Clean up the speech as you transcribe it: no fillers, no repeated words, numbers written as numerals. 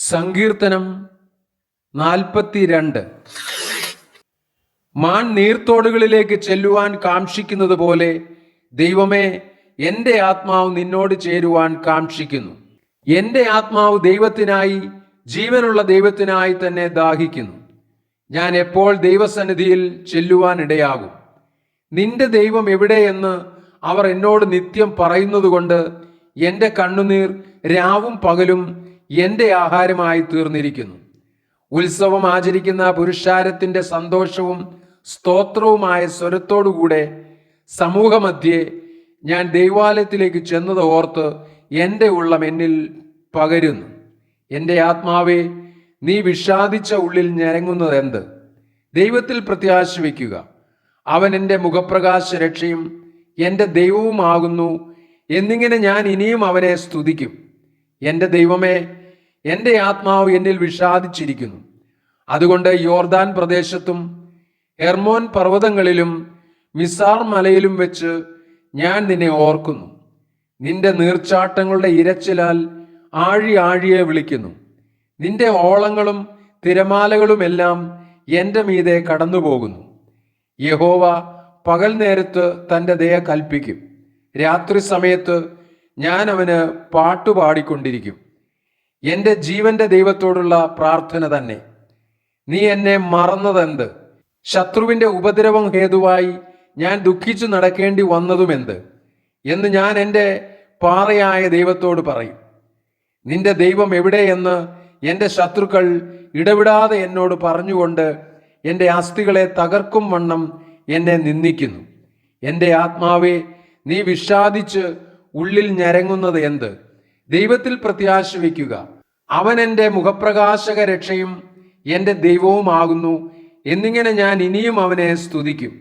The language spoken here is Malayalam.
സങ്കീർത്തനം 42. മാൻ നീർത്തോടുകളിലേക്ക് ചെല്ലുവാൻ കാംക്ഷിക്കുന്നത് പോലെ ദൈവമേ, എൻ്റെ ആത്മാവ് നിന്നോട് ചേരുവാൻ കാംക്ഷിക്കുന്നു. എൻ്റെ ആത്മാവ് ദൈവത്തിനായി, ജീവനുള്ള ദൈവത്തിനായി തന്നെ ദാഹിക്കുന്നു. ഞാൻ എപ്പോൾ ദൈവസന്നിധിയിൽ ചെല്ലുവാൻ ഇടയാകും? നിന്റെ ദൈവം എവിടെയെന്ന് അവർ എന്നോട് നിത്യം പറയുന്നതുകൊണ്ട് എൻ്റെ കണ്ണുനീർ രാവും പകലും എൻ്റെ ആഹാരമായി തീർന്നിരിക്കുന്നു. ഉത്സവം ആചരിക്കുന്ന പുരുഷാരത്തിൻ്റെ സന്തോഷവും സ്തോത്രവുമായ സ്വരത്തോടുകൂടെ സമൂഹമധ്യേ ഞാൻ ദൈവാലയത്തിലേക്ക് ചെന്നത് ഓർത്ത് എൻ്റെ ഉള്ളം എന്നിൽ പകരുന്നു. എൻ്റെ ആത്മാവേ, നീ വിഷാദിച്ച ഉള്ളിൽ ഞരങ്ങുന്നത് എന്ത്? ദൈവത്തിൽ പ്രത്യാശ വയ്ക്കുക. അവൻ എൻ്റെ മുഖപ്രകാശ രക്ഷയും എൻ്റെ ദൈവവുമാകുന്നു എന്നിങ്ങനെ ഞാൻ ഇനിയും അവനെ സ്തുതിക്കും. എൻ്റെ ദൈവമേ, എൻ്റെ ആത്മാവ് എന്നിൽ വിഷാദിച്ചിരിക്കുന്നു. അതുകൊണ്ട് യോർദാൻ പ്രദേശത്തും ഹെർമോൻ പർവ്വതങ്ങളിലും മിസാർ മലയിലും വെച്ച് ഞാൻ നിന്നെ ഓർക്കുന്നു. നിന്റെ നീർച്ചാട്ടങ്ങളുടെ ഇരച്ചിലാൽ ആഴി ആഴിയെ വിളിക്കുന്നു. നിന്റെ ഓളങ്ങളും തിരമാലകളുമെല്ലാം എൻ്റെ മീതെ കടന്നുപോകുന്നു. യഹോവ പകൽ നേരത്ത് തൻ്റെ ദയ കൽപ്പിക്കും. രാത്രി സമയത്ത് ഞാൻ അവന് പാട്ടുപാടിക്കൊണ്ടിരിക്കും. എൻ്റെ ജീവന്റെ ദൈവത്തോടുള്ള പ്രാർത്ഥന തന്നെ. നീ എന്നെ മറന്നതെന്ത്? ശത്രുവിൻ്റെ ഉപദ്രവം ഹേതുവായി ഞാൻ ദുഃഖിച്ചു നടക്കേണ്ടി വന്നതുമെന്ത് എന്ന് ഞാൻ എൻ്റെ പാറയായ ദൈവത്തോട് പറയും. നിന്റെ ദൈവം എവിടെയെന്ന് എൻ്റെ ശത്രുക്കൾ ഇടവിടാതെ എന്നോട് പറഞ്ഞുകൊണ്ട് എൻ്റെ അസ്ഥികളെ തകർക്കും വണ്ണം എന്നെ നിന്ദിക്കുന്നു. എൻ്റെ ആത്മാവേ, നീ വിഷാദിച്ച് ഉള്ളിൽ ഞരങ്ങുന്നത് എന്ത്? ദൈവത്തിൽ പ്രത്യാശ വയ്ക്കുക. അവൻ എൻ്റെ മുഖപ്രകാശക രക്ഷയും എൻ്റെ ദൈവവുമാകുന്നു എന്നിങ്ങനെ ഞാൻ ഇനിയും അവനെ സ്തുതിക്കും.